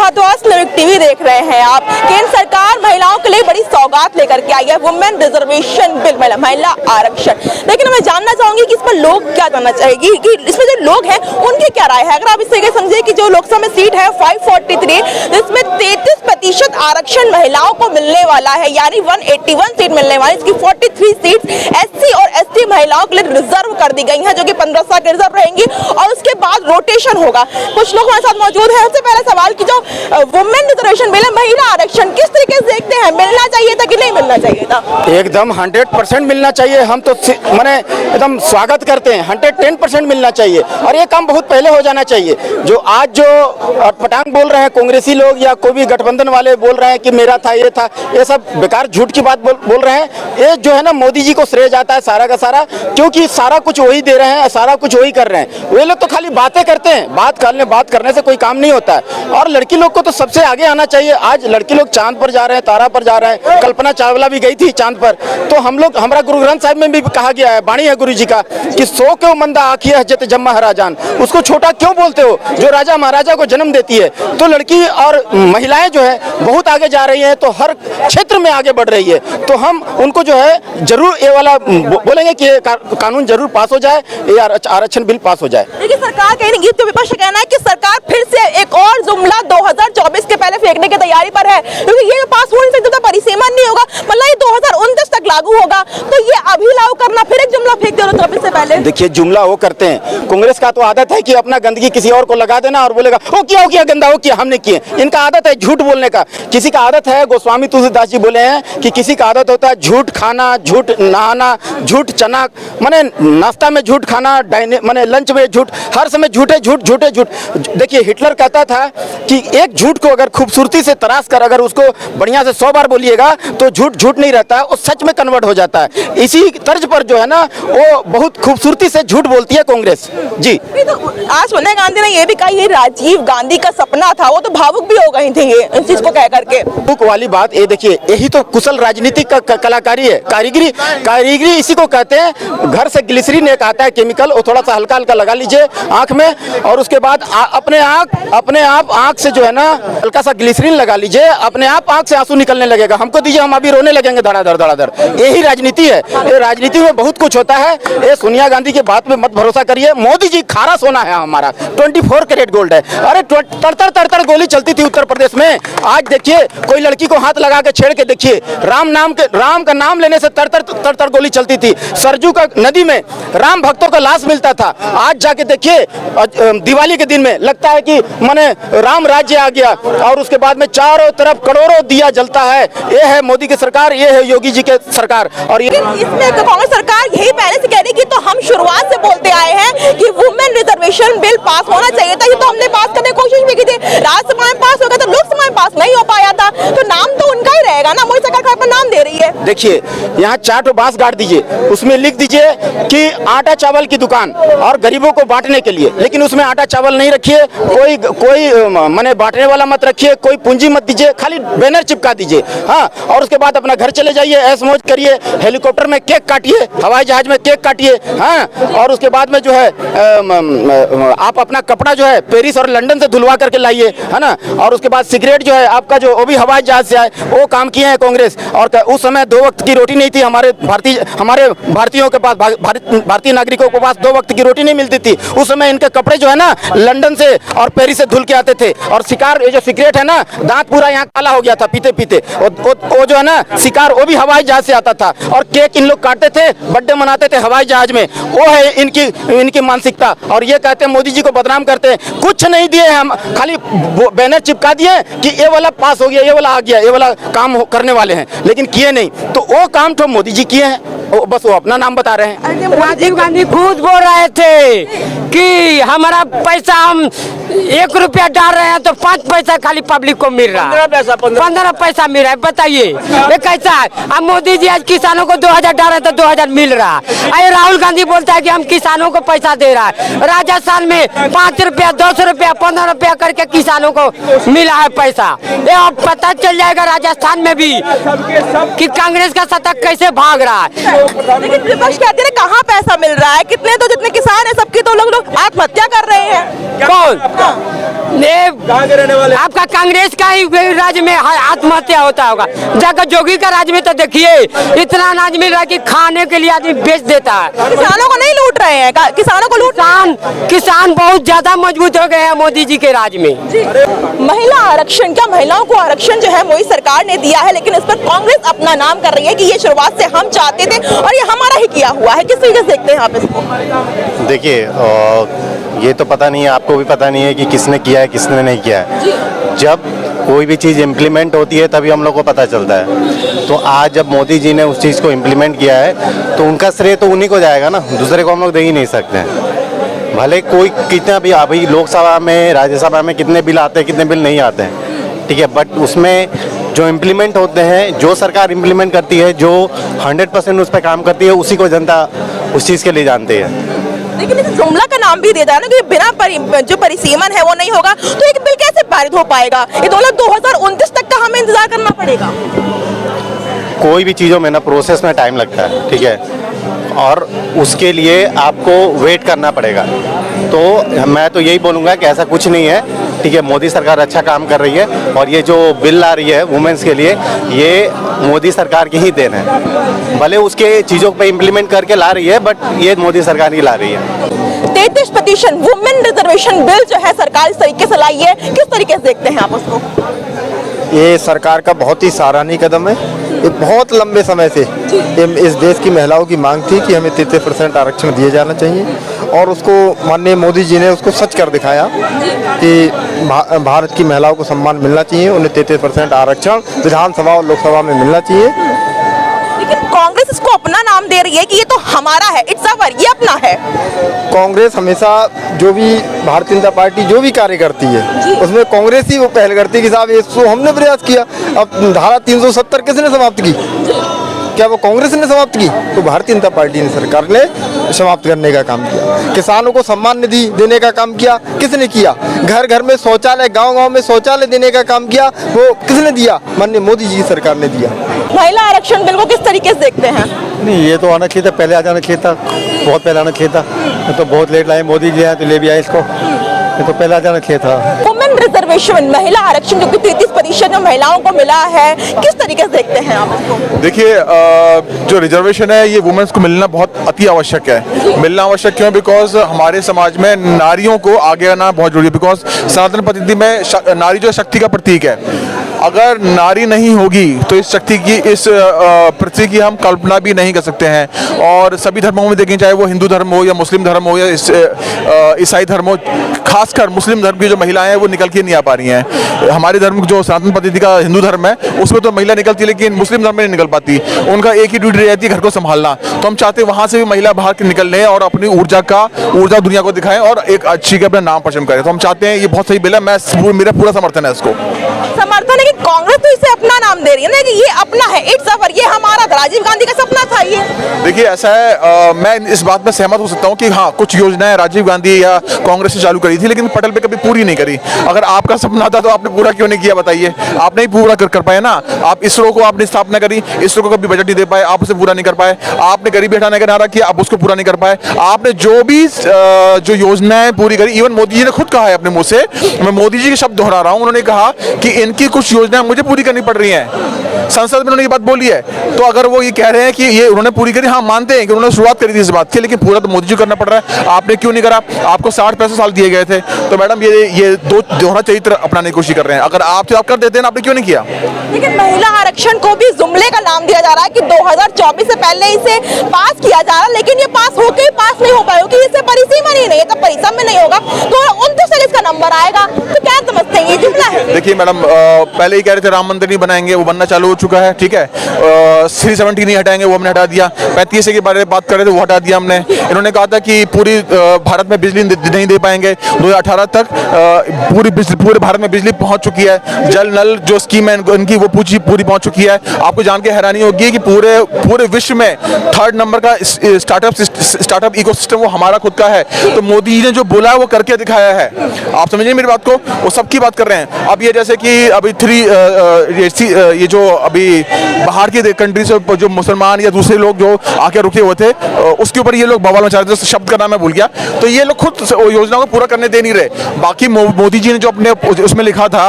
Bhardwaj TV देख रहे हैं आप। केंद्र सरकार महिलाओं के लिए बड़ी सौगात लेकर के आई है, वुमेन रिजर्वेशन बिल, महिला आरक्षण। लेकिन मैं जानना चाहूंगी कि इसमें लोग क्या जानना चाहेगी, कि इसमें जो लोग हैं उनकी क्या राय है। अगर आप इससे समझिए कि जो लोकसभा में सीट है 543, जिसमें 33% आरक्षण महिलाओं को मिलने वाला है, यानी 181 सीट मिलने वाली, इसकी 43 सीट SC और ST महिलाओं के लिए रिजर्व कर दी गई है, जो कि 15 साल रिजर्व रहेंगी और उसके बाद रोटेशन होगा। कुछ लोग हमारे साथ मौजूद हैं। सबसे पहला सवाल कि जो वुमेन रिजर्वेशन बिल है, महिला आरक्षण, किस तरीके से देखते हैं, मिलना चाहिए था कि नहीं मिलना चाहिए था? एकदम 100% मिलना चाहिए। हम तो माने एकदम स्वागत करते हैं। 110% मिलना चाहिए और ये काम बहुत पहले हो जाना चाहिए। जो आज जो पटांग बोल रहे हैं कांग्रेसी लोग या कोई भी गठबंधन वाले बोल रहे हैं कि मेरा था, ये सब बेकार झूठ की बात बोल रहे हैं। ये जो है ना, मोदी जी को श्रेय जाता है सारा का सारा, क्योंकि सारा कुछ वही दे रहे हैं, सारा कुछ वही कर रहे हैं। वे लोग तो खाली बातें करते हैं, बात करने से कोई काम नहीं होता है। और लड़की लोग को तो सबसे आगे आना चाहिए। आज लड़की लोग चांद पर जा रहे हैं, तारा पर जा रहे हैं। कल्पना चावला भी गई थी चांद पर। तो हम लोग, हमारा गुरु ग्रंथ साहिब में भी कहा गया है, बाणी है गुरु जी का, कि सो क्यों मंदा आखिया जत जम्मा हराजान, उसको छोटा क्यों बोलते हो जो राजा महाराजा को जन्म देती है। तो लड़की और महिलाएं जो है बहुत आगे जा रही है, तो हर क्षेत्र में आगे बढ़ रही है। तो हम उनको जो है जरूर ये वाला बोलेंगे कि कानून जरूर पास हो जाए, ये आरक्षण बिल पास हो जाए। लेकिन सरकार कहेगी, तो विपक्ष का कहना है कि सरकार फिर से एक और जुमला 2024 के पहले फेंकने की तैयारी पर है, क्योंकि ये पास हो नहीं सकता, परिसीमन नहीं होगा, मतलब ये 2029 तक लागू होगा। तो ये अभी लागू करना, फिर एक जुमला फेंक दे 24 से पहले। देखिए, जुमला वो करते हैं, कांग्रेस का तो आदत है कि अपना गंदगी किसी और को लगा देना और बोलेगा वो किया गंदा, वो किया, हमने किए। इनका आदत है झूठ बोलने का। किसी का आदत है, गोस्वामी तुलसीदास जी बोले हैं कि किसी का आदत होता है झूठ खाना, झूठ नहाना, झूठ चना, माने नाश्ता में झूठ खाना, माने लंच में झूठ, हर समय झूठे झूठ। देखिए, हिटलर कहता था कि एक झूठ को अगर खूबसूरती से तराश कर अगर उसको बढ़िया से 100 बार बोलिएगा तो झूठ नहीं रहता है, वो सच में कन्वर्ट हो जाता है। इसी तर्ज पर जो है ना, वो बहुत खूबसूरती से झूठ बोलती है कांग्रेस जी। तो आज सोनिया गांधी ने ये भी कहा, ये राजीव गांधी का सपना था, वो तो भावुक भी हो गई थी ये इस चीज को कह करके। भावुक वाली बात, ये देखिए, यही तो कुशल राजनीतिक का कलाकारी है, कारीगरी इसी को कहते हैं। घर से ग्लिसरीन एक आता है केमिकल, वो थोड़ा सा हल्का लगा लीजिए आंख में, और उसके बाद अपने आप आंख से जो है ना हल्का सा ग्लिसरीन लगा लीजिए, अपने आप आंख से आंसू निकलने लगेगा। हमको दीजिए, हम अभी रोने लगेंगे धड़ाधड़। यही राजनीति है। ये राजनीति में बहुत कुछ होता है। ये सोनिया गांधी की बात में मत भरोसा करिए। मोदी जी खारा सोना है हमारा, 24 कैरेट गोल्ड है। अरे तड़ गोली चलती थी उत्तर प्रदेश में। आज देखिए, कोई लड़की को हाथ लगा के छेड़ के देखिए, राम का नाम लेने से तड़ गोली चलती थी। सरजू का नदी में राम भक्तों का लाश मिलता था। आज जाके देखिए, दिवाली के दिन में लगता है कि माने राम राज्य आ गया, और उसके बाद में चारों तरफ करोड़ों दिया जलता है। ये है मोदी की सरकार, ये है योगी जी के सरकार। और इसमें कांग्रेस सरकार यही पहले से कह रही कि तो हम शुरुआत से बोलते आए हैं कि वुमेन रिजर्वेशन बिल पास होना चाहिए था। ये तो हमने पास करने की कोशिश भी की थी, राज्यसभा में पास हो गया था, लोकसभा में पास नहीं हो पाया था। तो नाम तो उनका ही रहेगा ना, मोदी सरकार अपना नाम दे रही है। देखिए, यहाँ 4 बांस गाड़ दीजिए, उसमें लिख दीजिए कि आटा चावल की दुकान और गरीबों को बांटने के लिए, लेकिन उसमें आटा चावल नहीं रखिए, कोई माने बांटने वाला मत रखिए, कोई पूंजी मत दीजिए, खाली बैनर चिपका दीजिए। हाँ, और उसके बाद अपना घर चले जाइए, ऐश मौज करिए, हेलीकॉप्टर में केक काटिए, हवाई जहाज में केक काटिए। हाँ, और उसके बाद में जो है आप अपना कपड़ा जो है पेरिस और लंदन से धुलवा करके लाइए, है ना। और उसके बाद सिगरेट जो है आपका, जो वो भी हवाई जहाज से आए, वो काम किए हैं कांग्रेस। और उस समय 2 वक्त की रोटी नहीं थी हमारे भारतीयों के पास, भारतीय नागरिकों के पास 2 वक्त की रोटी नहीं मिलती थी। उस समय इनके कपड़े जो है ना लंदन से और पेरिस से धुल के आते थे। और शिकार, ये जो सिगरेट है ना, दांत पूरा यहाँ काला हो गया था पीते। वो जो है ना शिकार, वो भी हवाई जहाज से आता था। और केक इन लोग काटते थे, बर्थडे मनाते थे हवाई जहाज में। वो है इनकी मानसिकता। और ये कहते हैं मोदी जी को बदनाम करते हैं। कुछ नहीं दिए हम, खाली बैनर चिपका दिए कि ये वाला पास हो गया, ये वाला आ गया, ये वाला काम करने वाले हैं, लेकिन किए नहीं। तो वो काम तो मोदी जी किए हैं, बस वो अपना नाम बता रहे हैं। राजीव गांधी खुद बोल रहे थे कि हमारा पैसा हम 1 रुपया डाल रहे हैं तो 5 पैसा खाली पब्लिक को मिल रहा है, 15 पैसा मिल रहा है। बताइए ये कैसा है? अब मोदी जी आज किसानों को 2000 डाल रहे तो 2000 मिल रहा है। राहुल गांधी बोलता है कि हम किसानों को पैसा दे रहा है। राजस्थान में 5 रुपया, 10 रुपया, 15 रुपया करके किसानों को मिला है पैसा। ये अब पता चल जाएगा राजस्थान में भी कि कांग्रेस का सत्ता कैसे भाग रहा है। लेकिन विपक्ष कहते हैं कहाँ पैसा मिल रहा है, कितने तो जितने किसान हैं सबकी तो लोग आत्महत्या कर रहे हैं। कौन ये आपका कांग्रेस का ही राज्य में आत्महत्या होता होगा, जाकर जोगी का राज्य में तो देखिए इतना अनाज मिल रहा है कि खाने के लिए आदमी बेच देता है। किसानों को नहीं लूट रहे हैं, किसानों को लूट। किसान बहुत ज्यादा मजबूत हो गए हैं मोदी जी के राज में। महिला आरक्षण, क्या महिलाओं को आरक्षण जो है मोदी सरकार ने दिया है, लेकिन इस पर कांग्रेस अपना नाम कर रही है कि ये शुरुआत से हम चाहते थे और ये हमारा ही किया हुआ है। किस तरीके से देखते हैं आप इसको? देखिए ये तो पता नहीं है, आपको भी पता नहीं है कि किसने किया है किसने नहीं किया है। जब कोई भी चीज़ इम्प्लीमेंट होती है तभी हम लोग को पता चलता है। तो आज जब मोदी जी ने उस चीज़ को इम्प्लीमेंट किया है तो उनका श्रेय तो उन्हीं को जाएगा ना, दूसरे को हम लोग दे ही नहीं सकते हैं। भले कोई कितना भी अभी लोकसभा में राज्यसभा में कितने बिल आते हैं कितने बिल नहीं आते हैं, ठीक है, बट उसमें जो इम्प्लीमेंट होते हैं, जो सरकार इम्प्लीमेंट करती है, जो 100% उस पर काम करती है, उसी को जनता उस चीज़ के लिए जानती है। लेकिन इस जुमला का नाम भी दे दिया ना कि बिना जो परिसीमन है वो नहीं होगा, तो एक बिल कैसे पारित हो पाएगा? ये 2029 तक का हमें इंतजार करना पड़ेगा। कोई भी चीज़ों में ना प्रोसेस में टाइम लगता है, ठीक है, और उसके लिए आपको वेट करना पड़ेगा। तो मैं तो यही बोलूँगा कि ऐसा कुछ नहीं है, ठीक है, मोदी सरकार अच्छा काम कर रही है और ये जो बिल ला रही है वुमेन्स के लिए, ये मोदी सरकार की ही देन है। भले उसके चीज़ों पे इम्प्लीमेंट करके ला रही है, बट ये मोदी सरकार ही ला रही है। 33% वुमेन रिजर्वेशन बिल जो है सरकार इस तरीके से लाई है, किस तरीके से देखते हैं आप उसको? ये सरकार का बहुत ही सराहनीय कदम है। ये बहुत लंबे समय से इस देश की महिलाओं की मांग थी कि हमें 33% आरक्षण दिया जाना चाहिए, और उसको माननीय मोदी जी ने उसको सच कर दिखाया कि भारत की महिलाओं को सम्मान मिलना चाहिए, उन्हें 33% आरक्षण विधानसभा और लोकसभा में मिलना चाहिए। लेकिन कांग्रेस इसको अपना नाम दे रही है कि ये तो हमारा है, इट्स अवर, ये अपना है। कांग्रेस हमेशा जो भी भारतीय जनता पार्टी जो भी कार्य करती है उसमें कांग्रेस ही वो पहल करती है कि साहब इसको हमने प्रयास किया। अब धारा 370 किसने समाप्त की? क्या वो कांग्रेस ने समाप्त की? तो भारतीय जनता पार्टी ने, सरकार ने समाप्त करने का काम किया। किसानों को सम्मान निधि देने का काम किया, किसने किया? घर घर में शौचालय, गांव-गांव में शौचालय देने का काम किया, वो किसने दिया? माननीय मोदी जी की सरकार ने दिया। महिला आरक्षण बिल को किस तरीके से देखते हैं? नहीं, ये तो आना चाहिए था, पहले आ जाना चाहिए था, बहुत पहले आना चाहिए था। तो बहुत लेट लाए, मोदी जी आए तो ले भी आए इसको, ये तो पहले आ जाना चाहिए था। वुमेन रिजर्वेशन, महिला आरक्षण जो कि 33% जो महिलाओं को मिला है, किस तरीके से देखते हैं आप इसको? देखिए जो रिजर्वेशन है ये वुमेन्स को मिलना बहुत अति आवश्यक है। मिलना आवश्यक क्यों? बिकॉज हमारे समाज में नारियों को आगे आना बहुत जरूरी है। बिकॉज सनातन पद्धति में नारी जो शक्ति का प्रतीक है, अगर नारी नहीं होगी तो इस शक्ति की, इस पृथ्वी की हम कल्पना भी नहीं कर सकते हैं। और सभी धर्मों में देखें, चाहे वो हिंदू धर्म हो या मुस्लिम धर्म हो या ईसाई धर्म हो, खासकर मुस्लिम धर्म की जो महिलाएं हैं वो निकल के नहीं आ पा रही हैं। हमारे धर्म जो सनातन पद्धति का हिंदू धर्म है उसमें तो महिला निकलती है, लेकिन मुस्लिम धर्म में नहीं निकल पाती। उनका एक ही ड्यूटी रहती है, घर को संभालना। तो हम चाहते हैं वहाँ से भी महिला बाहर निकल लें और अपनी ऊर्जा दुनिया को दिखाएं और एक अच्छी के अपना नाम पसंद करें। तो हम चाहते हैं, ये बहुत सही बिल है, मेरा पूरा समर्थन है इसको। समर्थन है कि कांग्रेस तो इसे अपना नाम दे रही है ना कि ये अपना है, इट्स अवर, ये हमारा था, राजीव गांधी का सपना था ये। देखिए ऐसा है, मैं इस बात में सहमत हो सकता हूँ कि हाँ, कुछ योजनाएं राजीव गांधी या कांग्रेस ने चालू करी थी, लेकिन पटल पे कभी पूरी नहीं करी। अगर आपका सपना था तो आपने पूरा क्यों नहीं किया बताइए? आपने ही पूरा कर पाए ना। आप इसरो को आपने स्थापना करी, इसरो को कभी बजट नहीं दे पाए, आप उसे पूरा नहीं कर पाए। आपने गरीबी हटाने का नारा किया, आप उसको पूरा नहीं कर पाए। आपने जो भी जो योजनाएं पूरी करी, इवन मोदी जी ने खुद कहा है अपने मुंह से, मैं मोदी जी के शब्द दोहरा रहा हूं, उन्होंने कहा कि इनकी कुछ योजनाएं मुझे पूरी करनी पड़ रही हैं। संसद में उन्होंने ये बात बोली है। तो अगर वो ये कह रहे हैं कि ये उन्होंने पूरी करी, हाँ मानते हैं कि उन्होंने शुरुआत करी थी इस बात की, लेकिन पूरा तो मोदी जी करना पड़ रहा है। आपने क्यों नहीं करा? आपको 60-65 साल दिए गए थे। तो मैडम ये दो दोहरा चरित्र अपनाने की कोशिश कर रहे हैं। अगर आप कर देते हैं, आपने क्यों नहीं किया? लेकिन महिला आरक्षण को भी जुमले का नाम दिया जा रहा है कि 2024 से पहले इसे पास किया जा रहा है, लेकिन ये पास होके पास नहीं हो पाया क्योंकि इससे परिसीमन ही नहीं है। तो परिसीमन में नहीं होगा तो 29 से इसका नंबर आएगा। तो क्या समझते हैं, ये जुमला है? देखिए मैडम, पहले ही कह रहे थे राम मंदिर नहीं बनाएंगे, वो बनना चालू हो चुका है, ठीक है। 370 नहीं हटाएंगे, वो हमने हटा दिया। 35 के बारे में बात कर रहे थे, वो हटा दिया हमने। इन्होंने कहा था कि पूरी भारत में बिजली नहीं दे पाएंगे। 2018 तक पूरे भारत में बिजली पहुंच चुकी है। जल नल जो स्कीम है इनकी वो पूरी पहुंच चुकी है। आपको जान के हैरानी होगी कि पूरे विश्व में 3rd नंबर का स्टार्टअप इकोसिस्टम वो हमारा खुद का है। तो मोदी जी ने जो बोला है वो करके दिखाया है। आप समझिए मेरी बात को, वो सबकी बात कर रहे हैं। अब भी है, जैसे कि अभी ये जो अभी बाहर की कंट्री से जो मुसलमान या दूसरे लोग जो आके रुके हुए थे, उसके ऊपर ये लोग बवाल मचा रहे थे, शब्द का नाम मैं भूल गया। तो ये लोग खुद योजना को पूरा करने दे नहीं रहे। बाकी मोदी जी ने जो अपने उसमें लिखा था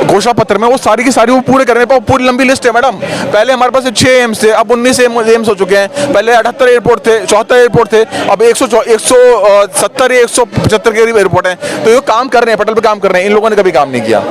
घोषणा पत्र में, वो सारी की सारी वो पूरे करने पर पूरी लंबी लिस्ट है मैडम। पहले हमारे पास 6 एम्स थे, अब 19 एम्स हो चुके हैं। पहले 78 एयरपोर्ट थे, 74 एयरपोर्ट थे, अब 170 या 175 के करीब एयरपोर्ट हैं। तो ये काम कर रहे हैं, पटल पे काम कर रहे हैं। इन लोगों ने कभी काम नहीं किया।